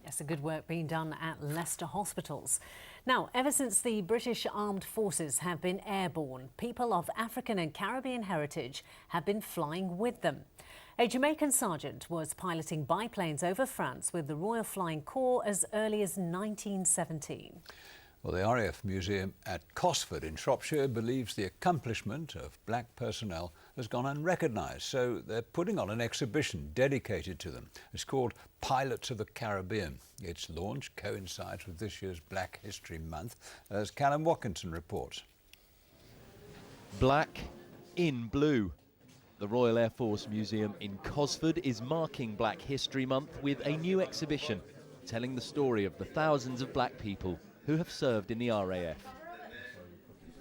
Yes, good work being done at Leicester hospitals. Now, ever since the British Armed Forces have been airborne, people of African and Caribbean heritage have been flying with them. A Jamaican sergeant was piloting biplanes over France with the Royal Flying Corps as early as 1917. Well, the RAF Museum at Cosford in Shropshire believes the accomplishment of black personnel has gone unrecognised, so they're putting on an exhibition dedicated to them. It's called Pilots of the Caribbean. Its launch coincides with this year's Black History Month, as Callum Watkinson reports. Black in blue. The Royal Air Force Museum in Cosford is marking Black History Month with a new exhibition telling the story of the thousands of black people who have served in the RAF.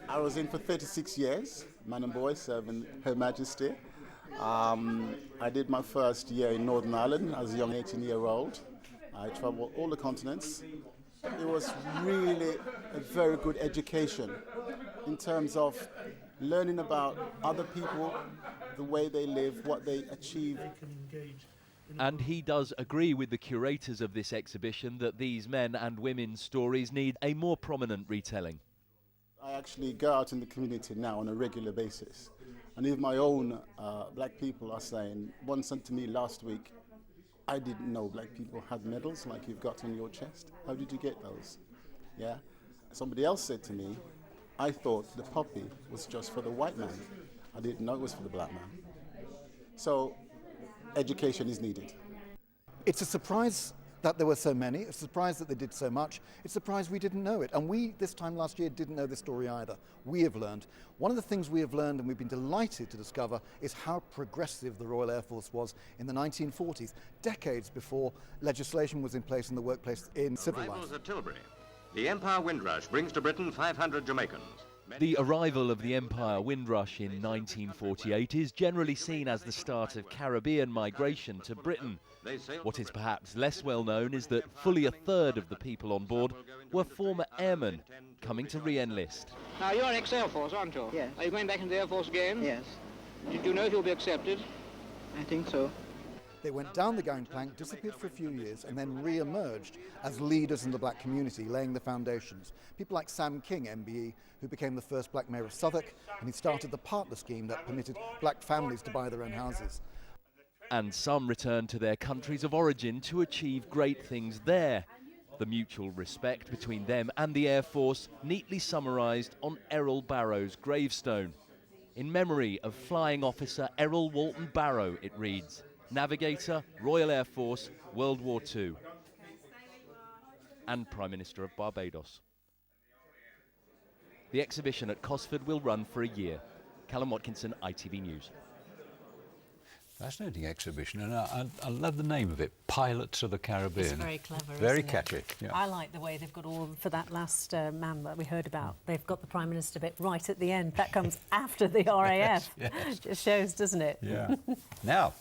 I was in for 36 years, man and boy, serving Her Majesty. I did my first year in Northern Ireland as a young 18-year-old. I traveled all the continents. It was really a very good education in terms of learning about other people, the way they live, what they achieve. And he does agree with the curators of this exhibition that these men and women's stories need a more prominent retelling. I actually go out in the community now on a regular basis. And even my own black people are saying, one said to me last week, I didn't know black people had medals like you've got on your chest. How did you get those? Yeah. Somebody else said to me, I thought the poppy was just for the white man. I didn't know it was for the black man. So education is needed. It's a surprise that there were so many. It's a surprise that they did so much. It's a surprise we didn't know it. And we, this time last year, didn't know this story either. We have learned. One of the things we have learned, and we've been delighted to discover, is how progressive the Royal Air Force was in the 1940s, decades before legislation was in place in the workplace in civil life. Arrivals at Tilbury. The Empire Windrush brings to Britain 500 Jamaicans. The arrival of the Empire Windrush in 1948 is generally seen as the start of Caribbean migration to Britain. What is perhaps less well known is that fully a third of the people on board were former airmen coming to re-enlist. Now, you're an ex-Air Force, aren't you? Yes. Are you going back into the Air Force again? Yes. Did you know if you'll be accepted? I think so. They went down the gangplank, disappeared for a few years, and then re-emerged as leaders in the black community, laying the foundations. People like Sam King, MBE, who became the first black mayor of Southwark, and he started the partner scheme that permitted black families to buy their own houses. And some returned to their countries of origin to achieve great things there. The mutual respect between them and the Air Force neatly summarised on Errol Barrow's gravestone. In memory of Flying Officer Errol Walton Barrow, it reads, Navigator, Royal Air Force, World War II, and Prime Minister of Barbados. The exhibition at Cosford will run for a year. Callum Watkinson, ITV News. Fascinating exhibition, and I love the name of it, Pilots of the Caribbean. It's very clever, very isn't catchy. It? Yeah. I like the way they've got all, for that last man that we heard about, they've got the Prime Minister bit right at the end. That comes after the RAF. Yes. Just shows, doesn't it? Yeah. Now,